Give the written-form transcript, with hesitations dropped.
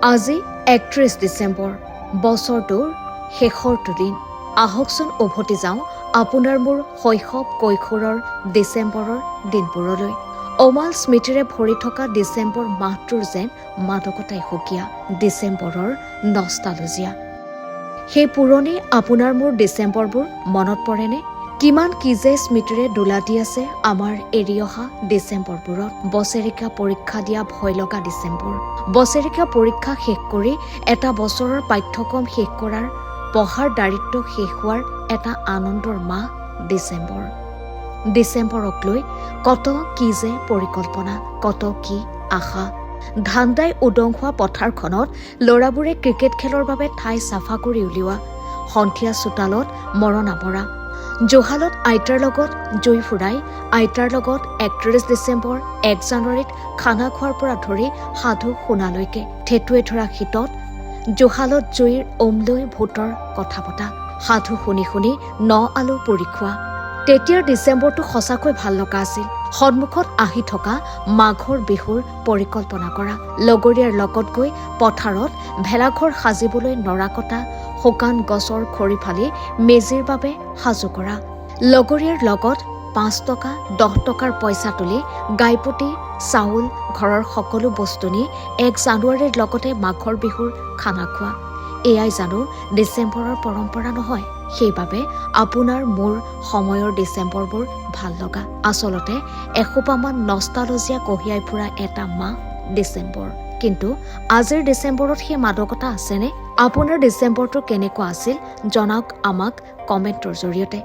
আজি ৩১ ডিচেম্বৰ, বছৰটোৰ শেষৰটো দিন। আহকচোন উভতি যাওঁ আপোনাৰ মোৰ শৈশৱ কৈশোৰৰ ডিচেম্বৰৰ দিনবোৰলৈ। অমাল স্মৃতিৰে ভৰি থকা ডিচেম্বৰ মাহটোৰ যেন মাদকতাই সুকীয়া, ডিচেম্বৰৰ নষ্টালজিয়া। সেই পুৰণি আপোনাৰ মোৰ ডিচেম্বৰবোৰ মনত পৰেনে? কিমান কি যে স্মৃতিৰে দোলা দি আছে আমাৰ এৰি অহা ডিচেম্বৰবোৰত। বছেৰেকীয়া পৰীক্ষা দিয়া ভয় লগা ডিচেম্বৰ, বছেৰেকীয়া পৰীক্ষা শেষ কৰি এটা বছৰৰ পাঠ্যক্ৰম শেষ কৰাৰ পঢ়াৰ দায়িত্ব শেষ হোৱাৰ এটা আনন্দৰ মাহ ডিচেম্বৰ। ডিচেম্বৰক লৈ কত কি যে পৰিকল্পনা, কত কি আশা। ধান্দাই উদং হোৱা পথাৰখনত ল'ৰাবোৰে ক্ৰিকেট খেলৰ বাবে ঠাই চাফা কৰি উলিওৱা, সন্ধিয়া চোতালত মৰণা মৰা, জুহালত আইতাৰ লগত জুই ফুৰাই, আইতাৰ লগত ৩১ ডিচেম্বৰ, ১ জানুৱাৰীত খানা খোৱাৰ পৰা ধৰি সাধু শুনালৈকে, ঠেটুৱে ধৰা শীতত জুহালত জুইৰ ওম লৈ ভূতৰ কথা পতা, সাধু শুনি শুনি ৯ আলু পুৰি খোৱা। তেতিয়াৰ ডিচেম্বৰটো সঁচাকৈ ভাল লগা আছিল। সন্মুখত আহি থকা মাঘৰ বিহুৰ পৰিকল্পনা কৰা, লগৰীয়াৰ লগত গৈ পথাৰত ভেলাঘৰ সাজিবলৈ নৰা কটা, শুকান গছৰ খৰি ফালি মেজিৰ বাবে সাজু কৰা, লগৰীয়াৰ লগত ৫ টকা ১০ টকাৰ পইচা তুলি গাইপতি, চাউল, ঘৰৰ সকলো বস্তু নি ১ জানুৱাৰীৰ লগতে মাঘৰ বিহুৰ খানা খোৱা। এয়াই জানো ডিচেম্বৰৰ পৰম্পৰা নহয়? সেইবাবে আপোনাৰ মোৰ সময়ৰ ডিচেম্বৰবোৰ ভাল লগা। আচলতে এসোপামান নষ্টালজিয়া কঢ়িয়াই ফুৰা এটা মাহ ডিচেম্বৰ। কিন্তু আজিৰ ডিচেম্বৰত সেই মাদকতা আছেনে? আপোনাৰ ডিচেম্বৰটো কেনেকুৱা আছিল জনাওক আমাক কমেণ্টৰ জৰিয়তে।